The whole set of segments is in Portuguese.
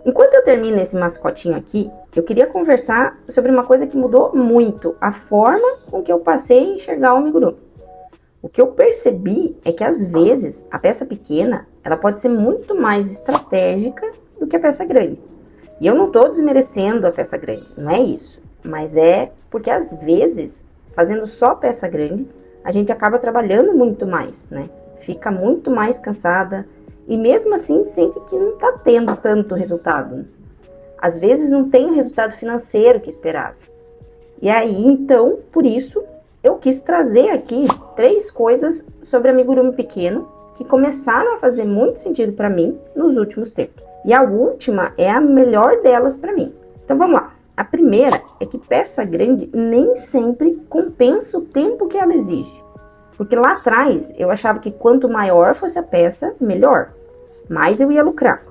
Enquanto eu termino esse mascotinho aqui, eu queria conversar sobre uma coisa que mudou muito, a forma com que eu passei a enxergar o amigurumi. O que eu percebi é que às vezes a peça pequena, ela pode ser muito mais estratégica do que a peça grande. E eu não estou desmerecendo a peça grande, não é isso. Mas é porque às vezes, fazendo só peça grande, a gente acaba trabalhando muito mais, né? Fica muito mais cansada e mesmo assim sente que não está tendo tanto resultado. Às vezes não tem o resultado financeiro que esperava. E aí, então, por isso, eu quis trazer aqui 3 coisas sobre amigurumi pequeno que começaram a fazer muito sentido para mim nos últimos tempos. E a última é a melhor delas para mim. Então vamos lá. A primeira é que peça grande nem sempre compensa o tempo que ela exige. Porque lá atrás eu achava que quanto maior fosse a peça, melhor. Mais eu ia lucrar.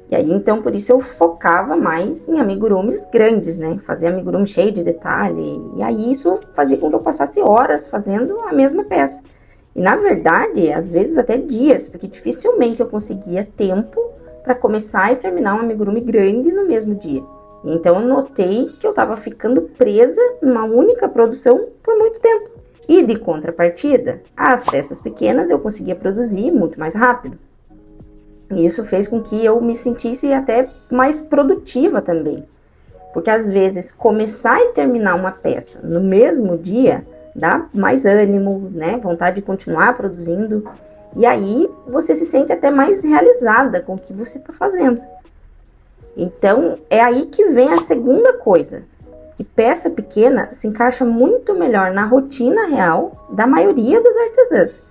E aí então por isso eu focava mais em amigurumis grandes, né? Fazer amigurumi cheio de detalhe. E aí isso fazia com que eu passasse horas fazendo a mesma peça. E na verdade, às vezes até dias, porque dificilmente eu conseguia tempo para começar e terminar um amigurumi grande no mesmo dia. Então eu notei que eu estava ficando presa numa única produção por muito tempo. E de contrapartida, as peças pequenas eu conseguia produzir muito mais rápido. E isso fez com que eu me sentisse até mais produtiva também. Porque às vezes começar e terminar uma peça no mesmo dia dá mais ânimo, né? Vontade de continuar produzindo. E aí você se sente até mais realizada com o que você está fazendo. Então é aí que vem a segunda coisa. Que peça pequena se encaixa muito melhor na rotina real da maioria das artesãs.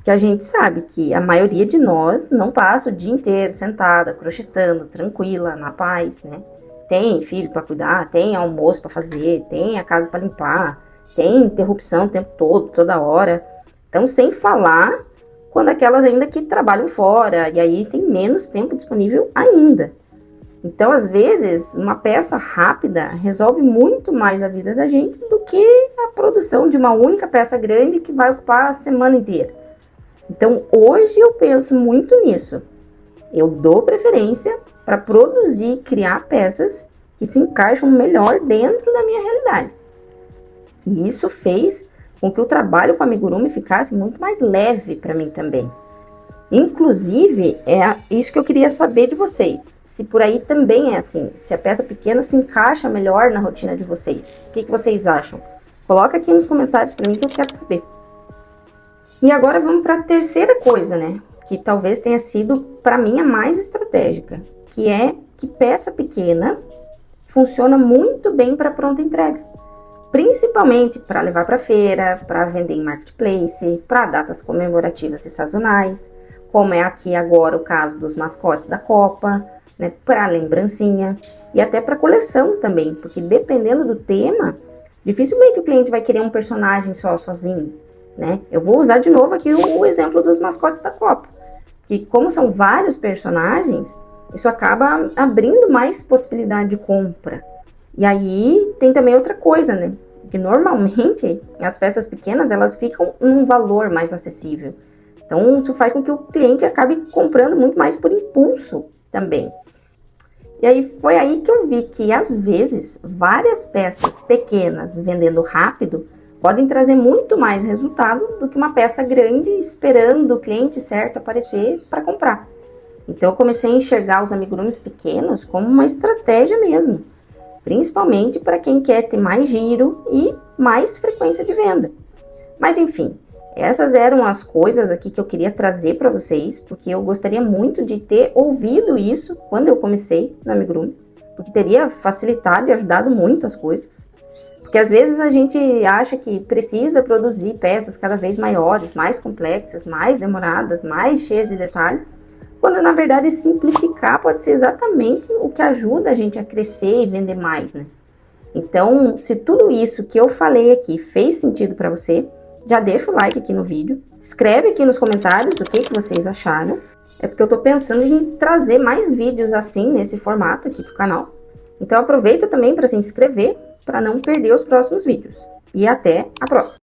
Que a gente sabe que a maioria de nós não passa o dia inteiro sentada, crochetando, tranquila, na paz, né? Tem filho para cuidar, tem almoço para fazer, tem a casa para limpar, tem interrupção o tempo todo, toda hora. Então, sem falar quando aquelas ainda que trabalham fora, e aí tem menos tempo disponível ainda. Então, às vezes, uma peça rápida resolve muito mais a vida da gente do que a produção de uma única peça grande que vai ocupar a semana inteira. Então, hoje eu penso muito nisso. Eu dou preferência para produzir e criar peças que se encaixam melhor dentro da minha realidade. E isso fez com que o trabalho com amigurumi ficasse muito mais leve para mim também. Inclusive, é isso que eu queria saber de vocês. Se por aí também é assim, se a peça pequena se encaixa melhor na rotina de vocês. O que vocês acham? Coloca aqui nos comentários para mim que eu quero saber. E agora vamos para a terceira coisa, né? Que talvez tenha sido, para mim, a mais estratégica. Que é que peça pequena funciona muito bem para pronta entrega. Principalmente para levar para feira, para vender em marketplace, para datas comemorativas e sazonais, como é aqui agora o caso dos mascotes da Copa, né, para lembrancinha e até para coleção também, porque dependendo do tema, dificilmente o cliente vai querer um personagem sozinho, né? Eu vou usar de novo aqui o exemplo dos mascotes da Copa, que como são vários personagens, isso acaba abrindo mais possibilidade de compra. E aí tem também outra coisa, né? Que normalmente as peças pequenas elas ficam num valor mais acessível. Então isso faz com que o cliente acabe comprando muito mais por impulso também. E aí foi aí que eu vi que às vezes várias peças pequenas vendendo rápido podem trazer muito mais resultado do que uma peça grande esperando o cliente certo aparecer para comprar. Então eu comecei a enxergar os amigurumis pequenos como uma estratégia mesmo. Principalmente para quem quer ter mais giro e mais frequência de venda. Mas enfim, essas eram as coisas aqui que eu queria trazer para vocês, porque eu gostaria muito de ter ouvido isso quando eu comecei no amigurumi, porque teria facilitado e ajudado muito as coisas. Porque às vezes a gente acha que precisa produzir peças cada vez maiores, mais complexas, mais demoradas, mais cheias de detalhe, quando na verdade simplificar pode ser exatamente o que ajuda a gente a crescer e vender mais, né? Então, se tudo isso que eu falei aqui fez sentido para você, já deixa o like aqui no vídeo, escreve aqui nos comentários o que vocês acharam. É porque eu tô pensando em trazer mais vídeos assim, nesse formato aqui pro canal. Então aproveita também para se inscrever, para não perder os próximos vídeos. E até a próxima!